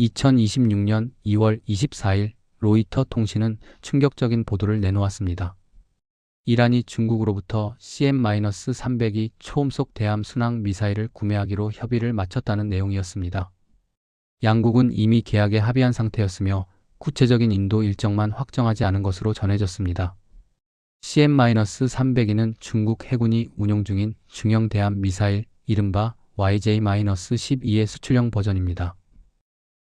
2026년 2월 24일 로이터 통신은 충격적인 보도를 내놓았습니다. 이란이 중국으로부터 CM-302 초음속 대함 순항 미사일을 구매하기로 협의를 마쳤다는 내용이었습니다. 양국은 이미 계약에 합의한 상태였으며 구체적인 인도 일정만 확정하지 않은 것으로 전해졌습니다. CM-302는 중국 해군이 운용 중인 중형 대함 미사일 이른바 YJ-12의 수출형 버전입니다.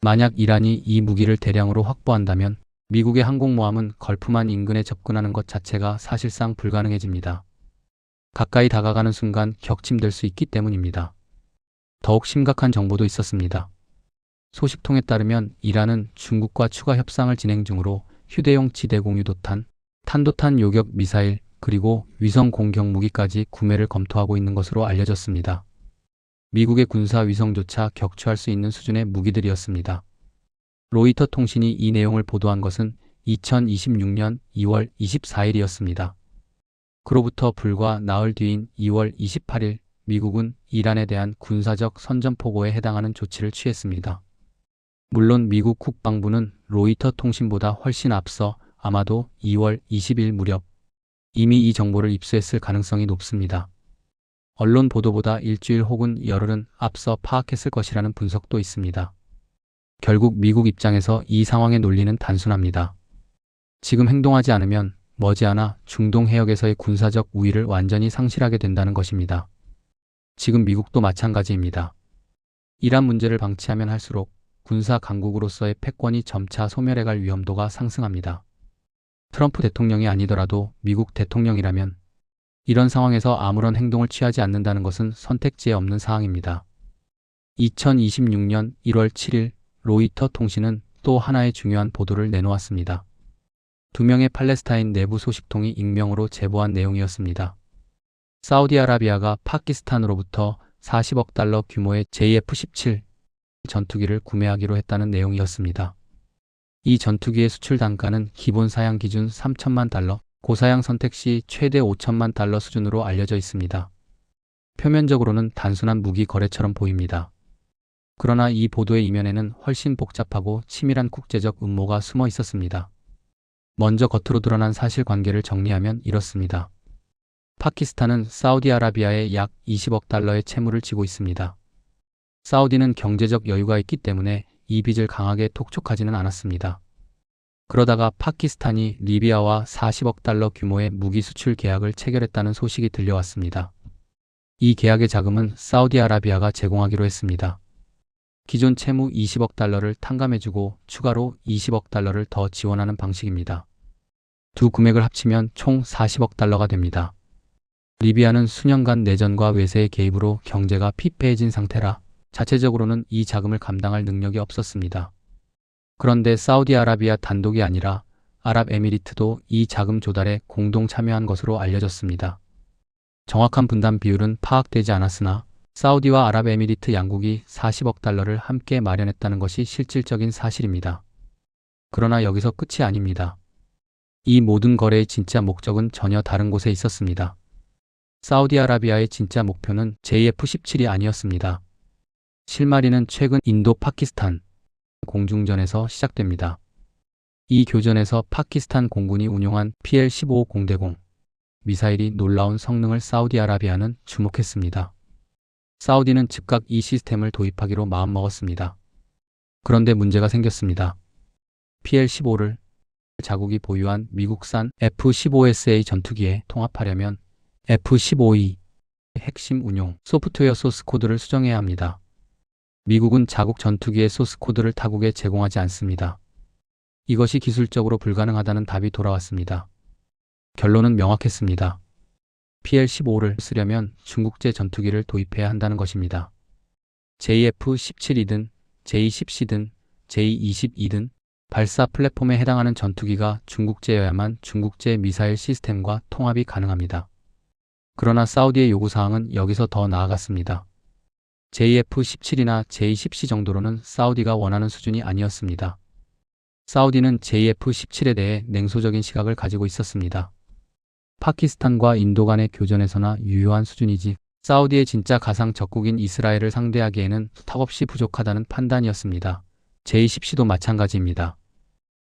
만약 이란이 이 무기를 대량으로 확보한다면 미국의 항공모함은 걸프만 인근에 접근하는 것 자체가 사실상 불가능해집니다. 가까이 다가가는 순간 격침될 수 있기 때문입니다. 더욱 심각한 정보도 있었습니다. 소식통에 따르면 이란은 중국과 추가 협상을 진행 중으로 휴대용 지대 공유도탄, 탄도탄 요격 미사일, 그리고 위성 공격 무기까지 구매를 검토하고 있는 것으로 알려졌습니다. 미국의 군사 위성조차 격추할 수 있는 수준의 무기들이었습니다. 로이터 통신이 이 내용을 보도한 것은 2026년 2월 24일이었습니다. 그로부터 불과 나흘 뒤인 2월 28일 미국은 이란에 대한 군사적 선전포고에 해당하는 조치를 취했습니다. 물론 미국 국방부는 로이터 통신보다 훨씬 앞서 아마도 2월 20일 무렵 이미 이 정보를 입수했을 가능성이 높습니다. 언론 보도보다 일주일 혹은 열흘은 앞서 파악했을 것이라는 분석도 있습니다. 결국 미국 입장에서 이 상황의 논리는 단순합니다. 지금 행동하지 않으면 머지않아 중동 해역에서의 군사적 우위를 완전히 상실하게 된다는 것입니다. 지금 미국도 마찬가지입니다. 이란 문제를 방치하면 할수록 군사 강국으로서의 패권이 점차 소멸해갈 위험도가 상승합니다. 트럼프 대통령이 아니더라도 미국 대통령이라면 이런 상황에서 아무런 행동을 취하지 않는다는 것은 선택지에 없는 사항입니다. 2026년 1월 7일 로이터 통신은 또 하나의 중요한 보도를 내놓았습니다. 2명의 팔레스타인 내부 소식통이 익명으로 제보한 내용이었습니다. 사우디아라비아가 파키스탄으로부터 40억 달러 규모의 JF-17 전투기를 구매하기로 했다는 내용이었습니다. 이 전투기의 수출 단가는 기본 사양 기준 3천만 달러, 고사양 선택 시 최대 5천만 달러 수준으로 알려져 있습니다. 표면적으로는 단순한 무기 거래처럼 보입니다. 그러나 이 보도의 이면에는 훨씬 복잡하고 치밀한 국제적 음모가 숨어 있었습니다. 먼저 겉으로 드러난 사실관계를 정리하면 이렇습니다. 파키스탄은 사우디아라비아에 약 20억 달러의 채무를 지고 있습니다. 사우디는 경제적 여유가 있기 때문에 이 빚을 강하게 독촉하지는 않았습니다. 그러다가 파키스탄이 리비아와 40억 달러 규모의 무기 수출 계약을 체결했다는 소식이 들려왔습니다. 이 계약의 자금은 사우디아라비아가 제공하기로 했습니다. 기존 채무 20억 달러를 탕감해주고 추가로 20억 달러를 더 지원하는 방식입니다. 두 금액을 합치면 총 40억 달러가 됩니다. 리비아는 수년간 내전과 외세의 개입으로 경제가 피폐해진 상태라 자체적으로는 이 자금을 감당할 능력이 없었습니다. 그런데 사우디아라비아 단독이 아니라 아랍에미리트도 이 자금 조달에 공동 참여한 것으로 알려졌습니다. 정확한 분담 비율은 파악되지 않았으나 사우디와 아랍에미리트 양국이 40억 달러를 함께 마련했다는 것이 실질적인 사실입니다. 그러나 여기서 끝이 아닙니다. 이 모든 거래의 진짜 목적은 전혀 다른 곳에 있었습니다. 사우디아라비아의 진짜 목표는 JF-17이 아니었습니다. 실마리는 최근 인도 파키스탄 공중전에서 시작됩니다. 이 교전에서 파키스탄 공군이 운용한 PL-15 공대공 미사일이 놀라운 성능을 사우디아라비아는 주목했습니다. 사우디는 즉각 이 시스템을 도입하기로 마음먹었습니다. 그런데 문제가 생겼습니다. PL-15를 자국이 보유한 미국산 F-15SA 전투기에 통합하려면 F-15E 핵심 운용 소프트웨어 소스 코드를 수정해야 합니다. 미국은 자국 전투기의 소스 코드를 타국에 제공하지 않습니다. 이것이 기술적으로 불가능하다는 답이 돌아왔습니다. 결론은 명확했습니다. PL-15를 쓰려면 중국제 전투기를 도입해야 한다는 것입니다. JF-17이든 J-10C든 J-22든 발사 플랫폼에 해당하는 전투기가 중국제여야만 중국제 미사일 시스템과 통합이 가능합니다. 그러나 사우디의 요구사항은 여기서 더 나아갔습니다. JF-17이나 J-10C 정도로는 사우디가 원하는 수준이 아니었습니다. 사우디는 JF-17에 대해 냉소적인 시각을 가지고 있었습니다. 파키스탄과 인도 간의 교전에서나 유효한 수준이지 사우디의 진짜 가상 적국인 이스라엘을 상대하기에는 턱없이 부족하다는 판단이었습니다. 제-10C도 마찬가지입니다.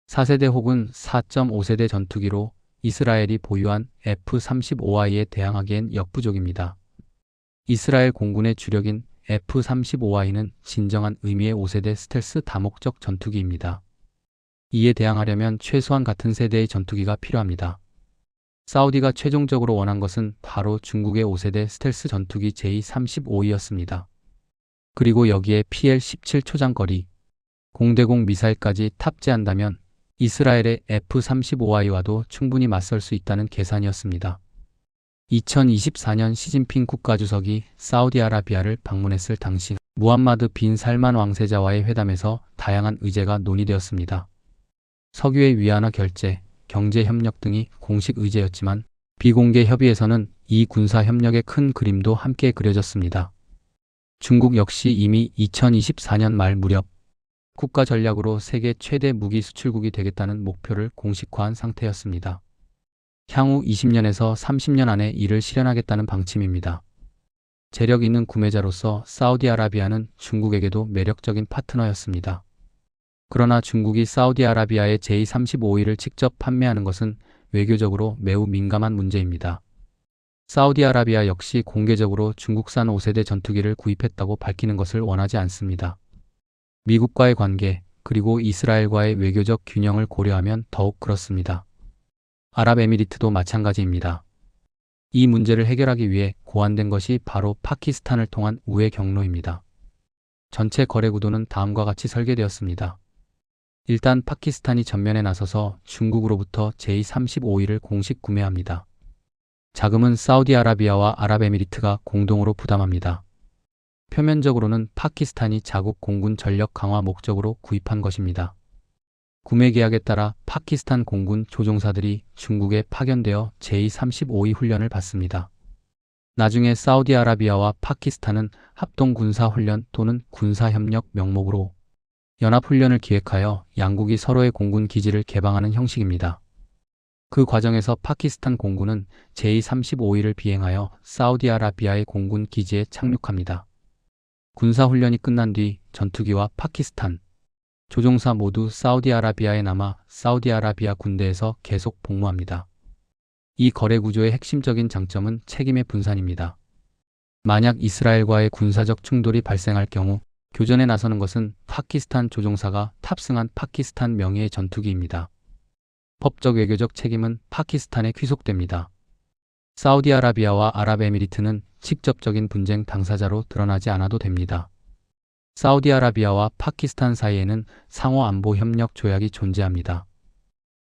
4세대 혹은 4.5세대 전투기로 이스라엘이 보유한 F-35I에 대항하기엔 역부족입니다. 이스라엘 공군의 주력인 F-35I는 진정한 의미의 5세대 스텔스 다목적 전투기입니다. 이에 대항하려면 최소한 같은 세대의 전투기가 필요합니다. 사우디가 최종적으로 원한 것은 바로 중국의 5세대 스텔스 전투기 J-35E였습니다. 그리고 여기에 PL-17 초장거리, 공대공 미사일까지 탑재한다면 이스라엘의 F-35I와도 충분히 맞설 수 있다는 계산이었습니다. 2024년 시진핑 국가주석이 사우디아라비아를 방문했을 당시 무함마드 빈 살만 왕세자와의 회담에서 다양한 의제가 논의되었습니다. 석유의 위안화 결제, 경제 협력 등이 공식 의제였지만 비공개 협의에서는 이 군사 협력의 큰 그림도 함께 그려졌습니다. 중국 역시 이미 2024년 말 무렵 국가 전략으로 세계 최대 무기 수출국이 되겠다는 목표를 공식화한 상태였습니다. 향후 20년에서 30년 안에 이를 실현하겠다는 방침입니다. 재력 있는 구매자로서 사우디아라비아는 중국에게도 매력적인 파트너였습니다. 그러나 중국이 사우디아라비아의 J-35E를 직접 판매하는 것은 외교적으로 매우 민감한 문제입니다. 사우디아라비아 역시 공개적으로 중국산 5세대 전투기를 구입했다고 밝히는 것을 원하지 않습니다. 미국과의 관계, 그리고 이스라엘과의 외교적 균형을 고려하면 더욱 그렇습니다. 아랍에미리트도 마찬가지입니다. 이 문제를 해결하기 위해 고안된 것이 바로 파키스탄을 통한 우회 경로입니다. 전체 거래 구도는 다음과 같이 설계되었습니다. 일단 파키스탄이 전면에 나서서 중국으로부터 J-35E를 공식 구매합니다. 자금은 사우디아라비아와 아랍에미리트가 공동으로 부담합니다. 표면적으로는 파키스탄이 자국 공군 전력 강화 목적으로 구입한 것입니다. 구매 계약에 따라 파키스탄 공군 조종사들이 중국에 파견되어 J-35E 훈련을 받습니다. 나중에 사우디아라비아와 파키스탄은 합동군사훈련 또는 군사협력 명목으로 연합훈련을 기획하여 양국이 서로의 공군 기지를 개방하는 형식입니다. 그 과정에서 파키스탄 공군은 J-35E를 비행하여 사우디아라비아의 공군 기지에 착륙합니다. 군사훈련이 끝난 뒤 전투기와 파키스탄 조종사 모두 사우디아라비아에 남아 사우디아라비아 군대에서 계속 복무합니다. 이 거래 구조의 핵심적인 장점은 책임의 분산입니다. 만약 이스라엘과의 군사적 충돌이 발생할 경우 교전에 나서는 것은 파키스탄 조종사가 탑승한 파키스탄 명의의 전투기입니다. 법적 외교적 책임은 파키스탄에 귀속됩니다. 사우디아라비아와 아랍에미리트는 직접적인 분쟁 당사자로 드러나지 않아도 됩니다. 사우디아라비아와 파키스탄 사이에는 상호 안보 협력 조약이 존재합니다.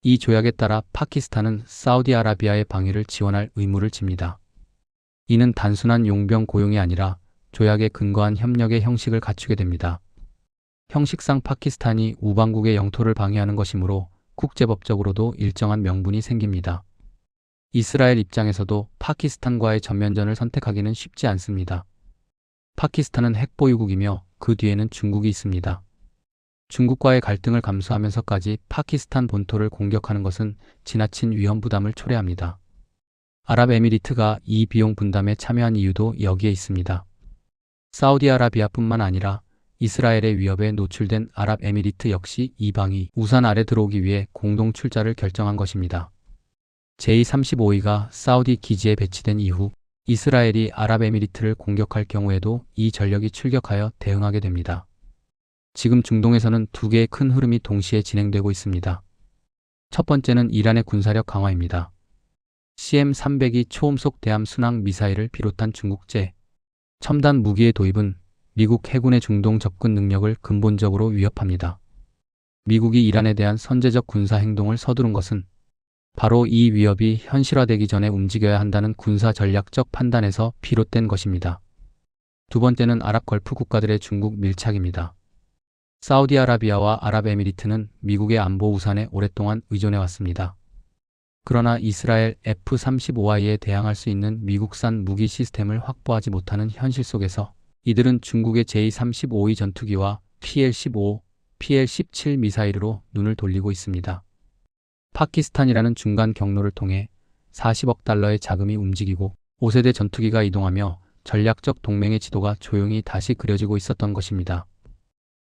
이 조약에 따라 파키스탄은 사우디아라비아의 방위를 지원할 의무를 집니다. 이는 단순한 용병 고용이 아니라 조약에 근거한 협력의 형식을 갖추게 됩니다. 형식상 파키스탄이 우방국의 영토를 방해하는 것이므로 국제법적으로도 일정한 명분이 생깁니다. 이스라엘 입장에서도 파키스탄과의 전면전을 선택하기는 쉽지 않습니다. 파키스탄은 핵보유국이며 그 뒤에는 중국이 있습니다. 중국과의 갈등을 감수하면서까지 파키스탄 본토를 공격하는 것은 지나친 위험 부담을 초래합니다. 아랍에미리트가 이 비용 분담에 참여한 이유도 여기에 있습니다. 사우디아라비아뿐만 아니라 이스라엘의 위협에 노출된 아랍에미리트 역시 이 방위 우산 아래 들어오기 위해 공동 출자를 결정한 것입니다. J-35E가 사우디 기지에 배치된 이후 이스라엘이 아랍에미리트를 공격할 경우에도 이 전력이 출격하여 대응하게 됩니다. 지금 중동에서는 두 개의 큰 흐름이 동시에 진행되고 있습니다. 첫 번째는 이란의 군사력 강화입니다. CM-300이 초음속 대함 순항 미사일을 비롯한 중국제 첨단 무기의 도입은 미국 해군의 중동 접근 능력을 근본적으로 위협합니다. 미국이 이란에 대한 선제적 군사 행동을 서두른 것은 바로 이 위협이 현실화되기 전에 움직여야 한다는 군사 전략적 판단에서 비롯된 것입니다. 두 번째는 아랍걸프 국가들의 중국 밀착입니다. 사우디아라비아와 아랍에미리트는 미국의 안보 우산에 오랫동안 의존해왔습니다. 그러나 이스라엘 F-35I에 대항할 수 있는 미국산 무기 시스템을 확보하지 못하는 현실 속에서 이들은 중국의 J-35E 전투기와 PL-15, PL-17 미사일으로 눈을 돌리고 있습니다. 파키스탄이라는 중간 경로를 통해 40억 달러의 자금이 움직이고 5세대 전투기가 이동하며 전략적 동맹의 지도가 조용히 다시 그려지고 있었던 것입니다.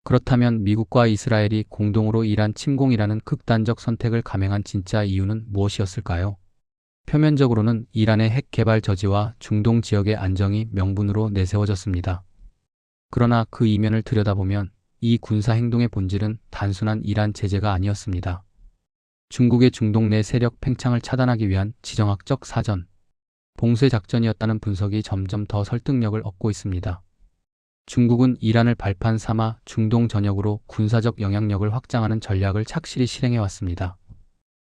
그렇다면 미국과 이스라엘이 공동으로 이란 침공이라는 극단적 선택을 감행한 진짜 이유는 무엇이었을까요? 표면적으로는 이란의 핵 개발 저지와 중동 지역의 안정이 명분으로 내세워졌습니다. 그러나 그 이면을 들여다보면 이 군사 행동의 본질은 단순한 이란 제재가 아니었습니다. 중국의 중동 내 세력 팽창을 차단하기 위한 지정학적 사전, 봉쇄 작전이었다는 분석이 점점 더 설득력을 얻고 있습니다. 중국은 이란을 발판 삼아 중동 전역으로 군사적 영향력을 확장하는 전략을 착실히 실행해왔습니다.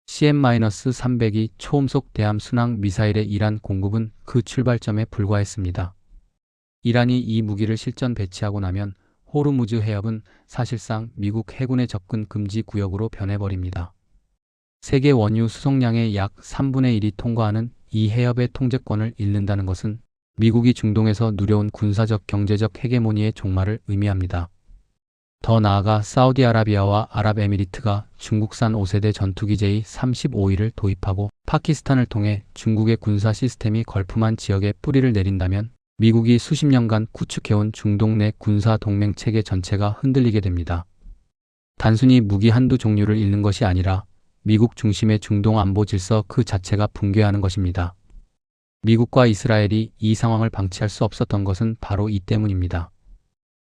CM-302 초음속 대함 순항 미사일의 이란 공급은 그 출발점에 불과했습니다. 이란이 이 무기를 실전 배치하고 나면 호르무즈 해협은 사실상 미국 해군의 접근 금지 구역으로 변해버립니다. 세계 원유 수송량의 약 3분의 1이 통과하는 이 해협의 통제권을 잃는다는 것은 미국이 중동에서 누려온 군사적 경제적 헤게모니의 종말을 의미합니다. 더 나아가 사우디아라비아와 아랍에미리트가 중국산 5세대 전투기 J-35E를 도입하고 파키스탄을 통해 중국의 군사 시스템이 걸프만 지역에 뿌리를 내린다면 미국이 수십 년간 구축해온 중동 내 군사 동맹 체계 전체가 흔들리게 됩니다. 단순히 무기 한두 종류를 잃는 것이 아니라 미국 중심의 중동 안보 질서 그 자체가 붕괴하는 것입니다. 미국과 이스라엘이 이 상황을 방치할 수 없었던 것은 바로 이 때문입니다.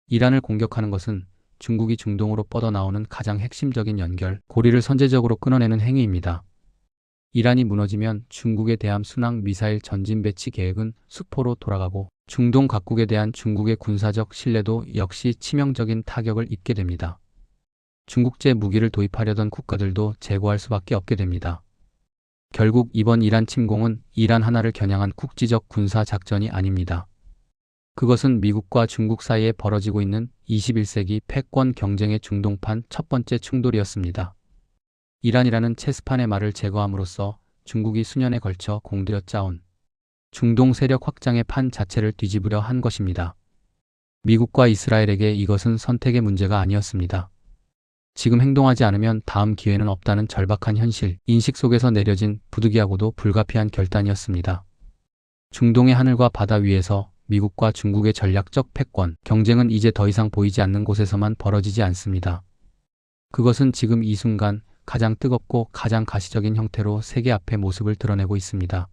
이란을 공격하는 것은 중국이 중동으로 뻗어나오는 가장 핵심적인 연결, 고리를 선제적으로 끊어내는 행위입니다. 이란이 무너지면 중국에 대한 순항 미사일 전진 배치 계획은 수포로 돌아가고 중동 각국에 대한 중국의 군사적 신뢰도 역시 치명적인 타격을 입게 됩니다. 중국제 무기를 도입하려던 국가들도 재고할 수밖에 없게 됩니다. 결국 이번 이란 침공은 이란 하나를 겨냥한 국지적 군사 작전이 아닙니다. 그것은 미국과 중국 사이에 벌어지고 있는 21세기 패권 경쟁의 중동판 첫 번째 충돌이었습니다. 이란이라는 체스판의 말을 제거함으로써 중국이 수년에 걸쳐 공들여 짜온 중동 세력 확장의 판 자체를 뒤집으려 한 것입니다. 미국과 이스라엘에게 이것은 선택의 문제가 아니었습니다. 지금 행동하지 않으면 다음 기회는 없다는 절박한 현실, 인식 속에서 내려진 부득이하고도 불가피한 결단이었습니다. 중동의 하늘과 바다 위에서 미국과 중국의 전략적 패권, 경쟁은 이제 더 이상 보이지 않는 곳에서만 벌어지지 않습니다. 그것은 지금 이 순간 가장 뜨겁고 가장 가시적인 형태로 세계 앞에 모습을 드러내고 있습니다.